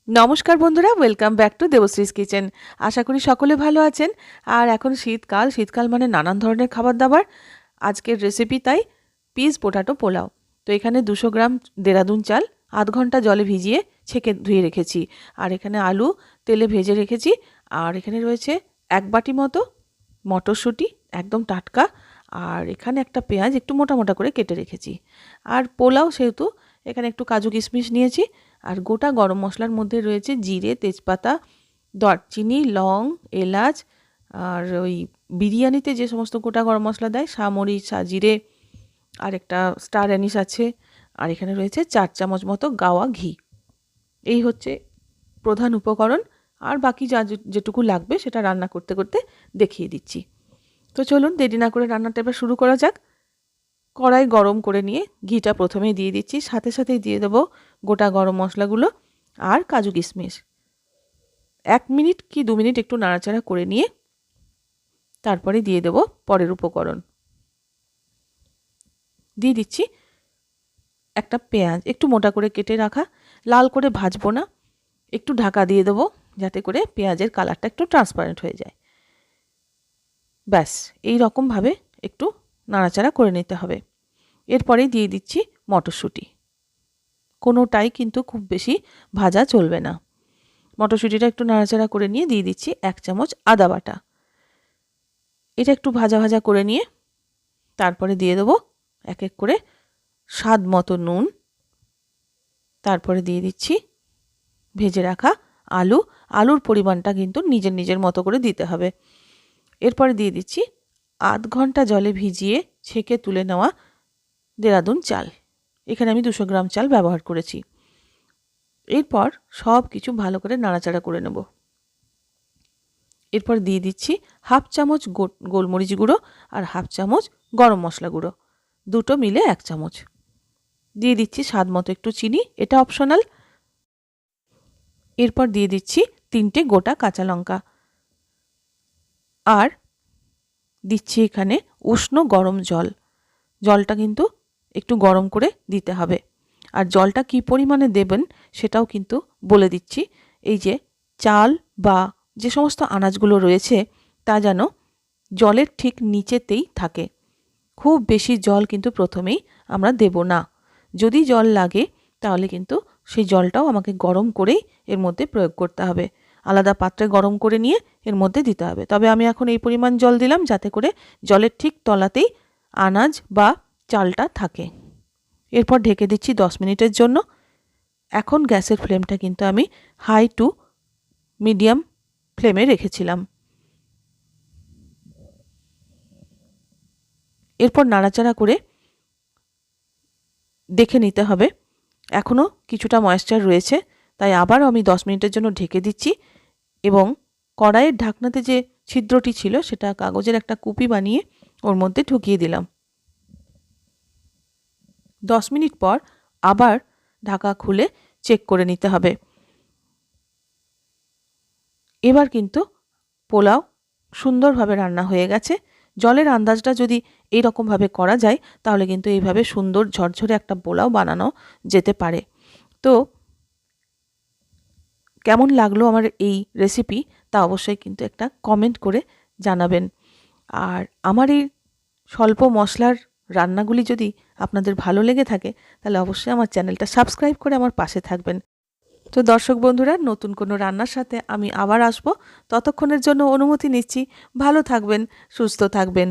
নমস্কার বন্ধুরা, welcome back to দেবশ্রীস kitchen. আশা করি সকলে ভালো আছেন। আর এখন শীতকাল মানে নানান ধরনের খাবার দাবার। আজকের রেসিপি তাই পিস পোটাটো পোলাও। তো এখানে 200 গ্রাম দেরাদুন চাল 0.5 ঘন্টা জলে ভিজিয়ে ছেঁকে ধুয়ে রেখেছি। আর এখানে আলু তেলে ভেজে রেখেছি। আর এখানে রয়েছে 1 বাটি মতো মটরশুঁটি, একদম টাটকা। আর এখানে একটা পেঁয়াজ একটু মোটা মোটা করে কেটে রেখেছি। আর পোলাও সেহেতু এখানে একটু কাজু কিশমিশ নিয়েছি। আর গোটা গরম মশলার মধ্যে রয়েছে জিরে, তেজপাতা, দারচিনি, লং, এলাচ, আর ওই বিরিয়ানিতে যে সমস্ত গোটা গরম মশলা দেয়, সামরিচ, সাজিরে, আর একটা স্টার অ্যানিস আছে। আর এখানে রয়েছে 4 চামচ মতো গাওয়া ঘি। এই হচ্ছে প্রধান উপকরণ। আর বাকি যেটুকু লাগবে সেটা রান্না করতে করতে দেখিয়ে দিচ্ছি। তো চলুন দেরি না করে রান্নাটা এবার শুরু করা যাক। কড়াই গরম করে নিয়ে ঘিটা প্রথমেই দিয়ে দিচ্ছি, সাথে সাথেই দিয়ে দেবো গোটা গরম মশলাগুলো আর কাজু কিশমিশ। 1 মিনিট কি 2 মিনিট একটু নাড়াচাড়া করে নিয়ে তারপরে দিয়ে দেবো পরের উপকরণ। দিয়ে দিচ্ছি একটা পেঁয়াজ একটু মোটা করে কেটে রাখা, লাল করে ভাজবো না, একটু ঢাকা দিয়ে দেবো যাতে করে পেঁয়াজের কালারটা একটু ট্রান্সপারেন্ট হয়ে যায়। ব্যাস এই রকমভাবে একটু নাড়াচাড়া করে নিতে হবে। এরপরে দিয়ে দিচ্ছি মটরশুঁটি। কোনোটাই কিন্তু খুব বেশি ভাজা চলবে না। মটরশুঁটিটা একটু নাড়াচাড়া করে নিয়ে দিয়ে দিচ্ছি 1 চামচ আদা বাটা। এটা একটু ভাজা ভাজা করে নিয়ে তারপরে দিয়ে দেবো এক এক করে স্বাদ মতো নুন। তারপরে দিয়ে দিচ্ছি ভেজে রাখা আলু। আলুর পরিমাণটা কিন্তু নিজের মতো করে দিতে হবে। এরপরে দিয়ে দিচ্ছি 0.5 ঘন্টা জলে ভিজিয়ে ছেঁকে তুলে নেওয়া দেরাদুন চাল। এখানে আমি 200 গ্রাম চাল ব্যবহার করেছি। এরপর সব কিছু ভালো করে নাড়াচাড়া করে নেব। এরপর দিয়ে দিচ্ছি 1/2 চামচ গোলমরিচ গুঁড়ো আর 1/2 চামচ গরম মশলা গুঁড়ো, দুটো মিলে 1 চামচ। দিয়ে দিচ্ছি স্বাদ মতো একটু চিনি, এটা অপশনাল। এরপর দিয়ে দিচ্ছি 3টে গোটা কাঁচা লঙ্কা। আর দিচ্ছি এখানে উষ্ণ গরম জল। জলটা কিন্তু একটু গরম করে দিতে হবে। আর জলটা কী পরিমাণে দেবেন সেটাও কিন্তু বলে দিচ্ছি। এই যে চাল বা যে সমস্ত আনাজগুলো রয়েছে তা যেন জলের ঠিক নিচেতেই থাকে। খুব বেশি জল কিন্তু প্রথমেই আমরা দেব না। যদি জল লাগে তাহলে কিন্তু সেই জলটাও আমাকে গরম করেই এর মধ্যে প্রয়োগ করতে হবে। আলাদা পাত্রে গরম করে নিয়ে এর মধ্যে দিতে হবে। তবে আমি এখন এই পরিমাণ জল দিলাম যাতে করে জলের ঠিক তলাতেই আনাজ বা চালটা থাকে। এরপর ঢেকে দিচ্ছি 10 মিনিটের জন্য। এখন গ্যাসের ফ্লেমটা কিন্তু আমি হাই টু মিডিয়াম ফ্লেমে রেখেছিলাম। এরপর নাড়াচাড়া করে দেখে নিতে হবে এখনও কিছুটা ময়েশ্চার রয়েছে, তাই আবারও আমি 10 মিনিটের জন্য ঢেকে দিচ্ছি এবং কড়াইয়ের ঢাকনাতে যে ছিদ্রটি ছিল সেটা কাগজের একটা কুপি বানিয়ে ওর মধ্যে ঢুকিয়ে দিলাম। 10 মিনিট পর আবার ঢাকা খুলে চেক করে নিতে হবে। এবার কিন্তু পোলাও সুন্দরভাবে রান্না হয়ে গেছে। জলের আন্দাজটা যদি এইরকমভাবে করা যায় তাহলে কিন্তু এইভাবে সুন্দর ঝরঝরে একটা পোলাও বানানো যেতে পারে। তো কেমন লাগলো আমার এই রেসিপি তা অবশ্যই কিন্তু একটা কমেন্ট করে জানাবেন। আর আমার এই স্বল্প মশলার রান্নাগুলি যদি আপনাদের ভালো লেগে থাকে তাহলে অবশ্যই আমার চ্যানেলটা সাবস্ক্রাইব করে আমার পাশে থাকবেন। তো দর্শক বন্ধুরা, নতুন কোনো রান্নার সাথে আমি আবার আসবো। ততক্ষণের জন্য অনুমতি নিচ্ছি। ভালো থাকবেন, সুস্থ থাকবেন।